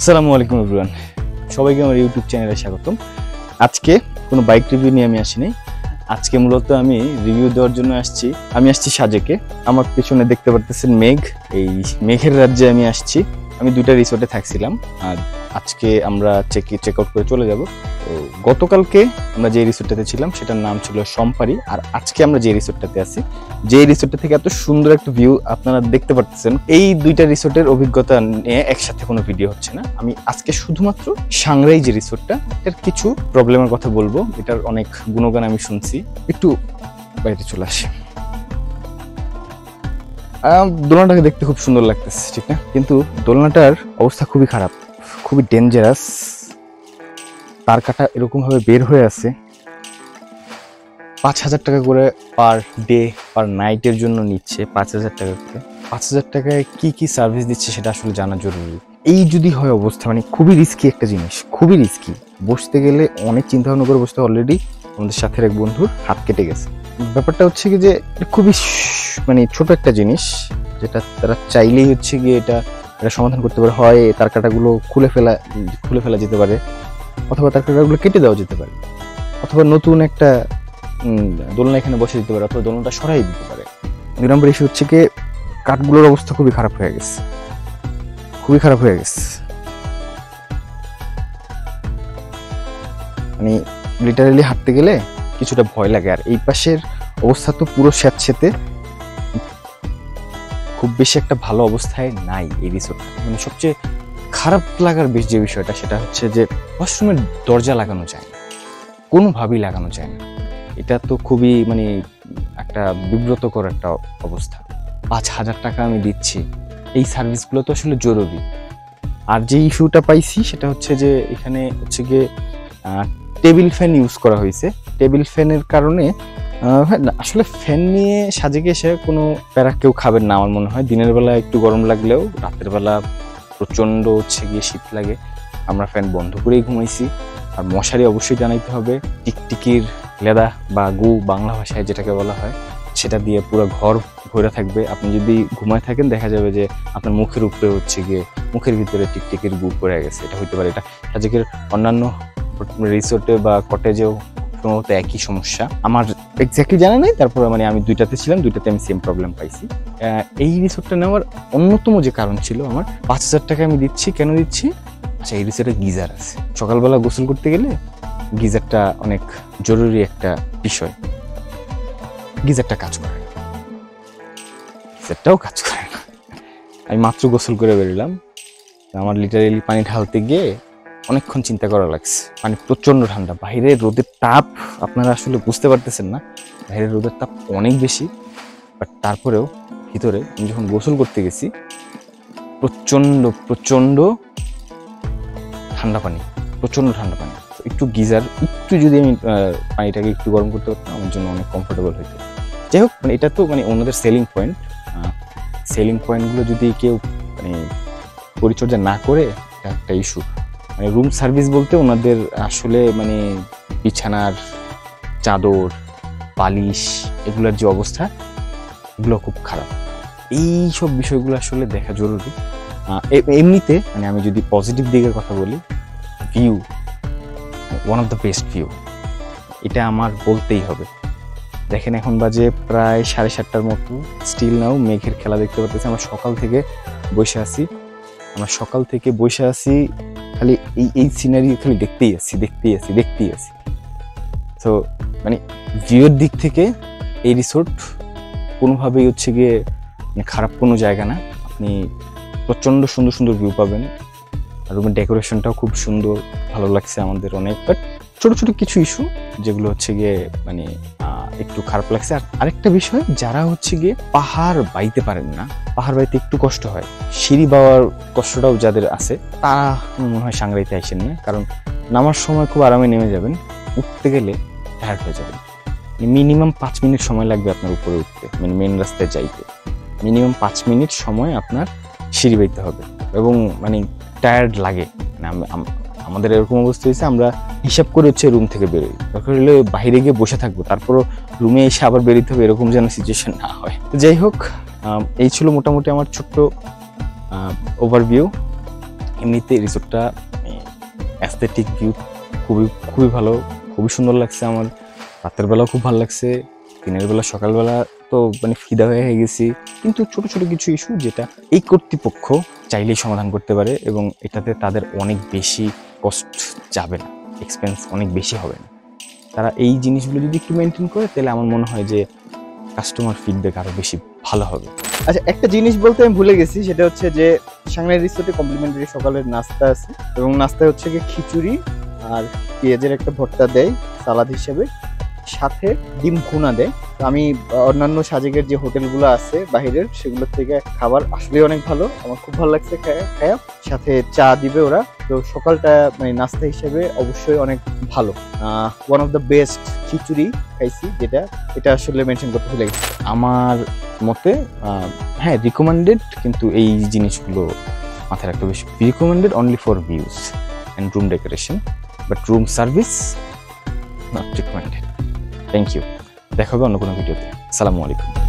আসসালামু আলাইকুম এভরিওয়ান, সবাইকে আমার ইউটিউব চ্যানেলে স্বাগতম। আজকে কোনো বাইক রিভিউ নিয়ে আমি আসিনি। আজকে মূলত আমি রিভিউ দেওয়ার জন্য আমি আসছি সাজেকে। আমার পিছনে দেখতে পারতেছেন মেঘ, এই মেঘের রাজ্যে আমি আসছি। আমি দুইটা রিসোর্টে থাকছিলাম আর আজকে আমরা চেক আউট করে চলে যাব। তো গতকালকে আমরা যে রিসোর্টটাতে ছিলাম সেটার নাম ছিল সম্পারি, আর আজকে আমরা যে রিসোর্টটাতে আছি, যে রিসোর্টটা থেকে এত সুন্দর একটা ভিউ আপনারা দেখতে পাচ্ছেন, এই দুইটা রিসোর্টের অভিজ্ঞতা নিয়ে একসাথে কোনো ভিডিও হচ্ছে না। আমি আজকে শুধুমাত্র সাংরাই যে রিসোর্টটা, এর কিছু প্রবলেমের কথা বলবো। এটার অনেক গুণগান আমি শুনছি। একটু বাইরে চলে আসি। দোলনাটাকে দেখতে খুব সুন্দর লাগতেছে, ঠিক না? কিন্তু দোলনাটার অবস্থা খুবই খারাপ, খুবই ডেঞ্জারাস। তার কাটা এরকম ভাবে বের হয়ে আছে। 5,000 টাকা করে পার ডে পার নাইটের জন্য নিচ্ছে, 5,000 টাকা করে। 5,000 টাকায় কি কি সার্ভিস দিচ্ছে সেটা আসলে জানা জরুরি। এই যদি হয় অবস্থা, মানে খুবই রিস্কি একটা জিনিস, খুবই রিস্কি। বসতে গেলে অনেক চিন্তা ভাবনা করে বসতে। অলরেডি আমাদের সাথে এক বন্ধুর হাত কেটে গেছে। ব্যাপারটা হচ্ছে কি যে খুবই মানে ছোট একটা জিনিস, যেটা তারা চাইলেই হচ্ছে গিয়ে এটা সমাধান করতে পারে। হয় তার কাটাগুলো খুলে ফেলা যেতে পারে, অথবা তার কাটাগুলো কেটে দেওয়া যেতে পারে, অথবা নতুন একটা দোলনা এখানে বসে দিতে পারে, অথবা দোলনাটা সরাই দিতে পারে। 2 নম্বর ইস্যু হচ্ছে কি কাঠগুলোর অবস্থা খুবই খারাপ হয়ে গেছে, খুবই খারাপ হয়ে গেছে। মানে লিটারালি হাঁটতে গেলে কিছুটা ভয় লাগে। আর এই পাশের অবস্থা তো পুরো স্যাঁতসেঁতে, খুব বেশি একটা ভালো অবস্থায় নাই এই রিসোর্টটা। মানে সবচেয়ে খারাপ লাগার যে বিষয়টা, সেটা হচ্ছে যে ওয়াশরুমের দরজা লাগানো যায় না, কোনোভাবেই লাগানো যায় না। এটা তো খুবই মানে একটা বিব্রতকর একটা অবস্থা। 5,000 টাকা আমি দিচ্ছি, এই সার্ভিসগুলো তো আসলে জরুরি। আর যে ইস্যুটা পাইছি সেটা হচ্ছে যে এখানে হচ্ছে গিয়ে টেবিল ফ্যান ইউজ করা হয়েছে। টেবিল ফ্যানের কারণে আসলে ফ্যান নিয়ে সাজেকে এসে কোনো প্যারা কেউ খাবেন না আমার মনে হয়। দিনের বেলা একটু গরম লাগলেও রাতের বেলা প্রচণ্ড হচ্ছে গিয়ে শীত লাগে। আমরা ফ্যান বন্ধ করেই ঘুমাইছি। আর মশারি অবশ্যই জানাইতে হবে। টিকটিকির লেদা বা গু বাংলা ভাষায় যেটাকে বলা হয়, সেটা দিয়ে পুরো ঘর ভরে থাকবে। আপনি যদি ঘুমায় থাকেন দেখা যাবে যে আপনার মুখের উপরে হচ্ছে গিয়ে মুখের ভিতরে টিকটিকির গু পড়ে গেছে। এটা হইতে পারে। এটা সাজেকের অন্যান্য রিসোর্টে বা কটেজেও সম্ভবত একই সমস্যা। আমার এক্স্যাক্টলি জানা নেই, তারপরে মানে আমি দুইটাতে ছিলাম, দুইটাতে আমি সেম প্রবলেম পাইছি। এই রিসোর্টটা নেওয়ার অন্যতম যে কারণ ছিল, আমার 5,000 টাকা আমি দিচ্ছি। কেন দিচ্ছি? আচ্ছা, এই রিসোর্টে গিজার আছে। সকালবেলা গোসল করতে গেলে গিজারটা অনেক জরুরি একটা বিষয়। গিজারটা কাজ করে না, গিজারটাও কাজ করে না। আমি মাত্র গোসল করে বেরোলাম, আমার লিটারেলি পানি ঢালতে গিয়ে অনেকক্ষণ চিন্তা করা লাগছে। মানে প্রচন্ড ঠান্ডা, বাইরের রোদের তাপ আপনারা আসলে বুঝতে পারতেছেন না। বাইরের রোদের তাপ অনেক বেশি, বাট তারপরেও ভিতরে আমি যখন গোসল করতে গেছি প্রচন্ড প্রচন্ড ঠান্ডা পানি, প্রচন্ড ঠান্ডা পানি। একটু গিজার, একটু যদি আমি পানিটাকে একটু গরম করতে পারতাম আমার জন্য অনেক কমফোর্টেবল হইতো। যাই হোক, মানে এটা তো মানে ওনাদের সেলিং পয়েন্টগুলো যদি কেউ মানে পরিচর্যা না করে, এটা একটা ইস্যু। মানে রুম সার্ভিস বলতে ওনাদের আসলে মানে বিছানার চাদর, বালিশ, এগুলোর যে অবস্থা, এগুলো খুব খারাপ। এই সব বিষয়গুলো আসলে দেখা জরুরি। এমনিতে মানে আমি যদি পজিটিভ দিকের কথা বলি, view one of the best view, এটা আমার বলতেই হবে। দেখেন এখন বাজে প্রায় 7:30টার মতো, স্টিল নাও মেঘের খেলা দেখতে পাচ্ছি। আমরা সকাল থেকে বসে আছি, খালি এই সিনারি খালি দেখতেই আছি। তো মানে ভিউর দিক থেকে এই রিসোর্ট কোনোভাবেই হচ্ছে গিয়ে মানে খারাপ কোনো জায়গা না। আপনি প্রচণ্ড সুন্দর সুন্দর ভিউ পাবেন। আর রুমের ডেকোরেশনটাও খুব সুন্দর, ভালো লাগছে আমাদের অনেক। বাট ছোট ছোট কিছু ইস্যু যেগুলো হচ্ছে গিয়ে মানে একটু খারাপ লাগছে। আর আরেকটা বিষয়, যারা হচ্ছে গিয়ে পাহাড় বাইতে পারেন না, পাহাড় বাইতে একটু কষ্ট হয়, সিঁড়ি বাওয়ার কষ্টটাও যাদের আছে, তারা মনে হয় সাংরাইতে আসেন না। কারণ নামার সময় খুব আরামে নেমে যাবেন, উঠতে গেলে টায়ার্ড হয়ে যাবেন। মিনিমাম 5 মিনিট সময় লাগবে আপনার উপরে উঠতে, মানে মেন রাস্তায় যাইতে। মিনিমাম 5 মিনিট সময় আপনার সিঁড়ি বাইতে হবে, এবং মানে টায়ার্ড লাগে। মানে আমাদের এরকম অবস্থা হয়েছে, আমরা হিসাব করে হচ্ছে রুম থেকে বেরোই, দরকার হলে বাইরে গিয়ে বসে থাকবো, তারপরও রুমে এসে আবার বেরোতে হবে, এরকম যেন সিচুয়েশন না হয়। যাই হোক, এই ছিল মোটামুটি আমার ছোট্ট ওভারভিউ এমনিতে রিসোর্টটা অ্যাস্থেটিক ভিউ খুবই ভালো, খুবই সুন্দর লাগছে আমার। রাতের বেলাও খুব ভালো লাগছে, দিনের বেলা সকালবেলা তো মানে ফিদা হয়ে গেছি। কিন্তু ছোট ছোট কিছু ইস্যু যেটা এই কর্তৃপক্ষ চাইলেই সমাধান করতে পারে, এবং এটাতে তাদের অনেক বেশি কস্ট যাবে না, এক্সপেন্স অনেক বেশি হবে না। তারা এই জিনিসগুলো যদি একটু মেনটেন করে তাহলে আমার মনে হয় যে কাস্টমার ফিডব্যাক আরও বেশি ভালো হবে। আচ্ছা, একটা জিনিস বলতে আমি ভুলে গেছি, সেটা হচ্ছে যে সাংলাই রিসোর্টে কমপ্লিমেন্টারি সকালের নাস্তা আছে, এবং নাস্তায় হচ্ছে গিয়ে খিচুড়ি আর পেঁয়াজের একটা ভর্তা দেয় সালাদ হিসেবে, সাথে ডিম ভুনা দেয়। তো আমি অন্যান্য সাজেকের যে হোটেলগুলো আছে বাহিরের, সেগুলোর থেকে খাবার আসলে অনেক ভালো, আমার খুব ভালো লাগছে খায়া। সাথে চা দিবে ওরা। তো সকালটা মানে নাস্তা হিসেবে অবশ্যই অনেক ভালো। ওয়ান অফ দ্য বেস্ট খিচুড়ি খাইছি, এটা আসলে মেনশন করতে ভুলে গেছি। আমার মতে হ্যাঁ রিকমেন্ডেড, কিন্তু এই জিনিসগুলো মাথায় রাখতে বেশি। Recommended only for views and room decoration, but room service not recommended. Thank you, দেখা হবে অন্য কোনো ভিডিওতে। আসসালামু আলাইকুম।